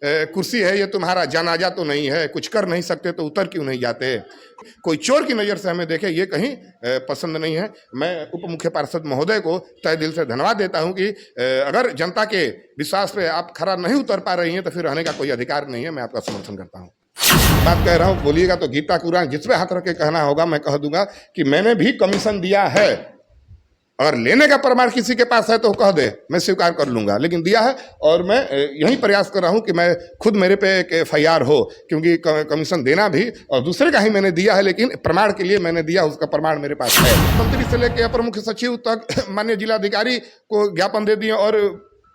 कुर्सी है ये तुम्हारा जनाजा तो नहीं है, कुछ कर नहीं सकते तो उतर क्यों नहीं जाते। कोई चोर की नज़र से हमें देखे ये कहीं पसंद नहीं है। मैं उप मुख्य पार्षद महोदय को तहे दिल से धन्यवाद देता हूं कि अगर जनता के विश्वास पे आप खरा नहीं उतर पा रही हैं तो फिर रहने का कोई अधिकार नहीं है। मैं आपका समर्थन करता हूं। बात कह रहा हूं, बोलिएगा तो गीता कुरान जिस पे हाथ रख के कहना होगा मैं कह दूंगा कि मैंने भी कमीशन दिया है। अगर लेने का प्रमाण किसी के पास है तो कह दे, मैं स्वीकार कर लूंगा, लेकिन दिया है। और मैं यही प्रयास कर रहा हूं कि मैं खुद मेरे पे एक FIR हो, क्योंकि कमीशन देना भी और दूसरे का ही मैंने दिया है, लेकिन प्रमाण के लिए मैंने दिया, उसका प्रमाण मेरे पास है। मंत्री से लेकर अपर मुख्य सचिव तक माननीय जिलाधिकारी को ज्ञापन दे दिए और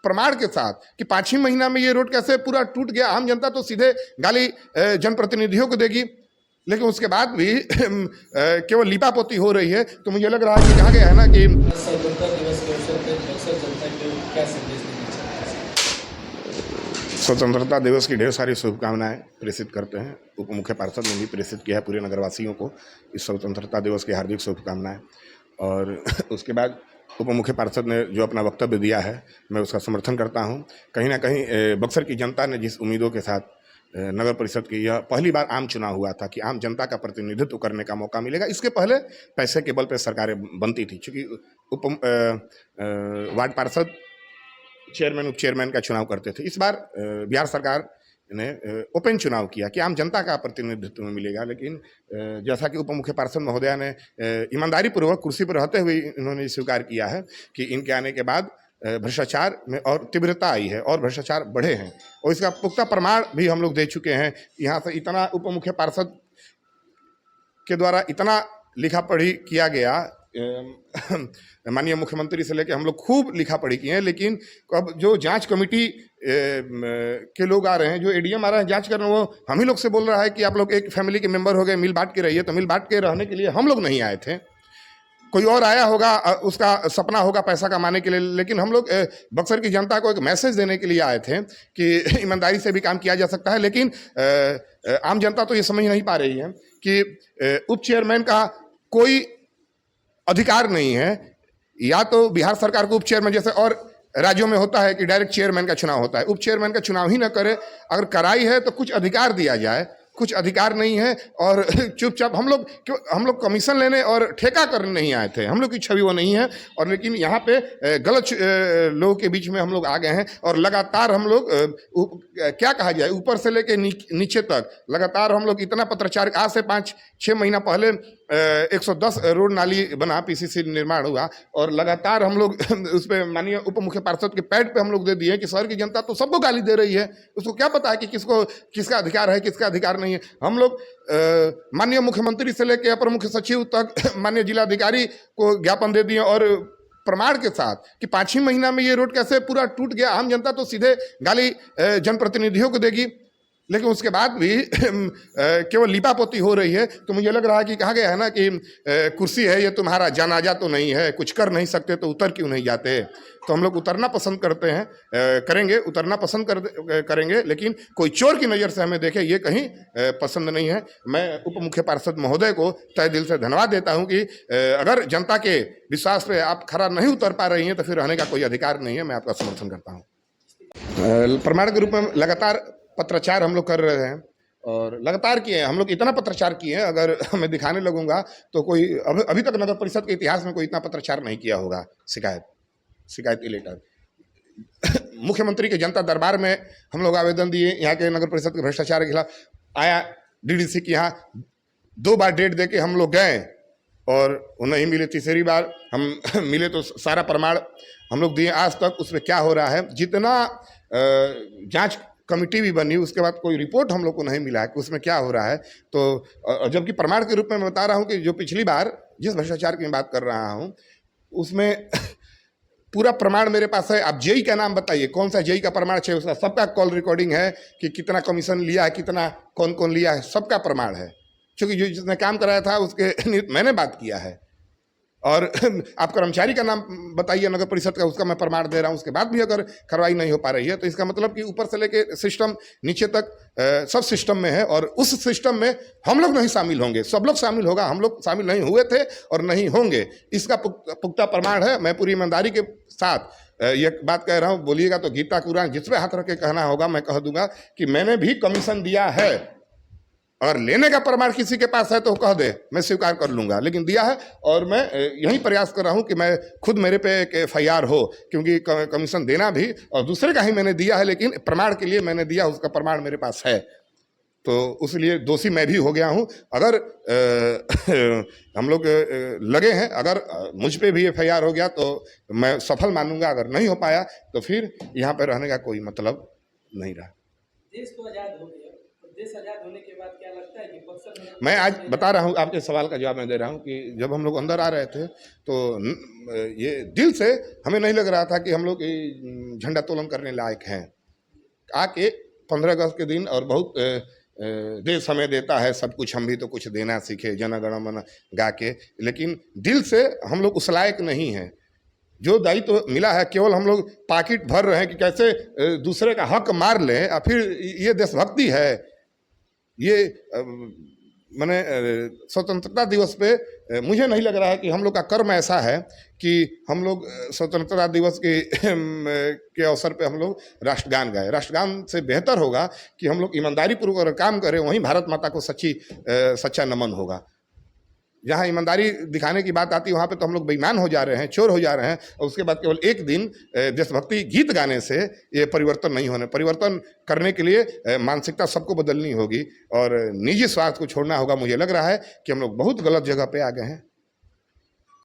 प्रमाण के साथ कि 5 ही महीना में ये रोड कैसे पूरा टूट गया। आम जनता तो सीधे गाली जनप्रतिनिधियों को देगी, लेकिन उसके बाद भी केवल लीपापोती हो रही है। तो मुझे लग रहा है कि कहा गया है ना कि स्वतंत्रता दिवस के अवसर पर बक्सर जनता को क्या संदेश देना चाहते हैं? स्वतंत्रता दिवस की ढेर सारी शुभकामनाएं प्रेषित करते हैं। उप मुख्य पार्षद ने भी प्रेषित किया है पूरे नगरवासियों को इस स्वतंत्रता दिवस की हार्दिक शुभकामनाएं। और उसके बाद उप मुख्य पार्षद ने जो अपना वक्तव्य दिया है मैं उसका समर्थन करता हूं। कहीं ना कहीं बक्सर की जनता ने जिस उम्मीदों के साथ नगर परिषद की यह पहली बार आम चुनाव हुआ था कि आम जनता का प्रतिनिधित्व करने का मौका मिलेगा। इसके पहले पैसे के बल पर सरकारें बनती थी, चूँकि वार्ड पार्षद चेयरमैन उप चेयरमैन का चुनाव करते थे। इस बार बिहार सरकार ने ओपन चुनाव किया कि आम जनता का प्रतिनिधित्व मिलेगा। लेकिन जैसा कि उप मुख्य पार्षद महोदया ने ईमानदारी पूर्वक कुर्सी पर रहते हुए इन्होंने स्वीकार किया है कि इनके आने के बाद भ्रष्टाचार में और तीव्रता आई है और भ्रष्टाचार बढ़े हैं, और इसका पुख्ता प्रमाण भी हम लोग दे चुके हैं। यहाँ से इतना उप मुख्य पार्षद के द्वारा इतना लिखा पढ़ी किया गया, माननीय मुख्यमंत्री से लेकर हम लोग खूब लिखा पढ़ी किए हैं। लेकिन अब जो जांच कमेटी के लोग आ रहे हैं, जो ADM आ रहे हैं जांच करने, वो हम ही लोग से बोल रहा है कि आप लोग एक फैमिली के मेंबर हो गए, मिल बांट के रहिए। तो मिल बांट के रहने के लिए हम लोग नहीं आए थे, कोई और आया होगा, उसका सपना होगा पैसा कमाने के लिए। लेकिन हम लोग बक्सर की जनता को एक मैसेज देने के लिए आए थे कि ईमानदारी से भी काम किया जा सकता है। लेकिन आम जनता तो ये समझ नहीं पा रही है कि उप चेयरमैन का कोई अधिकार नहीं है। या तो बिहार सरकार को उप चेयरमैन, जैसे और राज्यों में होता है कि डायरेक्ट चेयरमैन का चुनाव होता है, उप चेयरमैन का चुनाव ही ना करे। अगर कराई है तो कुछ अधिकार दिया जाए, कुछ अधिकार नहीं है। और चुपचाप हम लोग कमीशन लेने और ठेका करने नहीं आए थे, हम लोग की छवि वो नहीं है। और लेकिन यहाँ पे गलत लोगों के बीच में हम लोग आ गए हैं और लगातार हम लोग क्या कहा जाए, ऊपर से लेके नीचे तक लगातार हम लोग इतना पत्रचार, आज से 5-6 महीना पहले 110 रोड नाली बना, PCC निर्माण हुआ, और लगातार हम लोग उस पर माननीय उप मुख्य पार्षद के पैड पे हम लोग दे दिए कि शहर की जनता तो सबको गाली दे रही है, उसको क्या पता है कि किसका अधिकार है किसका अधिकार नहीं है। हम लोग माननीय मुख्यमंत्री से लेकर अपर मुख्य सचिव तक माननीय जिलाधिकारी को ज्ञापन दे दिए और प्रमाण के साथ कि 5 ही महीना में ये रोड कैसे पूरा टूट गया। आम जनता तो सीधे गाली जनप्रतिनिधियों को देगी, लेकिन उसके बाद भी केवल लीपापोती हो रही है। तो मुझे लग रहा है कि कहा गया है ना कि कुर्सी है ये तुम्हारा जनाजा तो नहीं है, कुछ कर नहीं सकते तो उतर क्यों नहीं जाते। तो हम लोग उतरना पसंद करते हैं, करेंगे, उतरना पसंद करेंगे, लेकिन कोई चोर की नज़र से हमें देखे ये कहीं पसंद नहीं है। मैं उप मुख्य पार्षद महोदय को तहे दिल से धन्यवाद देता हूं कि अगर जनता के विश्वास पे आप खरा नहीं उतर पा रही हैं तो फिर रहने का कोई अधिकार नहीं है। मैं आपका समर्थन करता हूँ। प्रमाण के रूप में लगातार पत्रचार हम लोग कर रहे हैं और लगातार किए हैं। हम लोग इतना पत्रचार किए हैं, अगर मैं दिखाने लगूंगा तो कोई अभी तक नगर परिषद के इतिहास में कोई इतना पत्रचार नहीं किया होगा। शिकायती लेटर मुख्यमंत्री के जनता दरबार में हम लोग आवेदन दिए, यहाँ के नगर परिषद के भ्रष्टाचार के खिलाफ आया। DDC के यहाँ 2 बार डेट दे के हम लोग गए और वो नहीं मिले। तीसरी बार हम मिले तो सारा प्रमाण हम लोग दिए। आज तक उसमें क्या हो रहा है, जितना जांच कमेटी भी बनी उसके बाद कोई रिपोर्ट हम लोग को नहीं मिला है कि उसमें क्या हो रहा है। तो जबकि प्रमाण के रूप में मैं बता रहा हूँ कि जो पिछली बार जिस भ्रष्टाचार की मैं बात कर रहा हूँ उसमें पूरा प्रमाण मेरे पास है। आप जेई का नाम बताइए, कौन सा जेई का प्रमाण चाहिए, उसका सबका कॉल रिकॉर्डिंग है कि कितना कमीशन लिया है, कितना कौन कौन लिया है, सबका प्रमाण है। क्योंकि जो जिसने काम कराया था उसके मैंने बात किया है। और आप कर्मचारी का नाम बताइए नगर परिषद का, उसका मैं प्रमाण दे रहा हूँ, उसके बाद भी अगर कार्रवाई नहीं हो पा रही है तो इसका मतलब कि ऊपर से लेके सिस्टम नीचे तक सब सिस्टम में है। और उस सिस्टम में हम लोग नहीं शामिल होंगे, सब लोग शामिल होगा, हम लोग शामिल नहीं हुए थे और नहीं होंगे, इसका पुख्ता प्रमाण है। मैं पूरी ईमानदारी के साथ ये बात कह रहा हूँ, बोलिएगा तो गीता कुरान जिस पे हाथ रख के कहना होगा मैं कह दूंगा कि मैंने भी कमीशन दिया है, और लेने का प्रमाण किसी के पास है तो कह दे, मैं स्वीकार कर लूंगा, लेकिन दिया है। और मैं यही प्रयास कर रहा हूं कि मैं खुद मेरे पे एक FIR हो, क्योंकि कमीशन देना भी और दूसरे का ही मैंने दिया है, लेकिन प्रमाण के लिए मैंने दिया, उसका प्रमाण मेरे पास है, तो उसलिए दोषी मैं भी हो गया हूं। अगर हम लोग लगे हैं, अगर मुझ पे भी FIR हो गया तो मैं सफल मानूंगा, अगर नहीं हो पाया तो फिर यहाँ पे रहने का कोई मतलब नहीं रहा। देश तो आज़ाद हो गया, तो देश आज़ाद होने के बाद क्या लगता है कि बक्सर में मैं आज बता रहा हूँ, आपके सवाल का जवाब मैं दे रहा हूँ कि जब हम लोग अंदर आ रहे थे तो ये दिल से हमें नहीं लग रहा था कि हम लोग झंडा तोलन करने लायक हैं। आके 15 अगस्त के दिन, और बहुत देश हमें देता है सब कुछ, हम भी तो कुछ देना सीखे, जन गण मन गा के, लेकिन दिल से हम लोग उस लायक नहीं हैं। जो दायित्व तो मिला है, केवल हम लोग पाकिट भर रहे हैं कि कैसे दूसरे का हक मार लें, और फिर ये देशभक्ति है। ये मैंने स्वतंत्रता दिवस पे मुझे नहीं लग रहा है कि हम लोग का कर्म ऐसा है कि हम लोग स्वतंत्रता दिवस के अवसर पे हम लोग राष्ट्रगान गाए। राष्ट्रगान से बेहतर होगा कि हम लोग ईमानदारी पूर्वक काम करें, वहीं भारत माता को सच्चा नमन होगा। जहाँ ईमानदारी दिखाने की बात आती है वहाँ पे तो हम लोग बेईमान हो जा रहे हैं, चोर हो जा रहे हैं, और उसके बाद केवल एक दिन देशभक्ति गीत गाने से ये परिवर्तन नहीं होने। परिवर्तन करने के लिए मानसिकता सबको बदलनी होगी और निजी स्वार्थ को छोड़ना होगा। मुझे लग रहा है कि हम लोग बहुत गलत जगह पे आ गए हैं।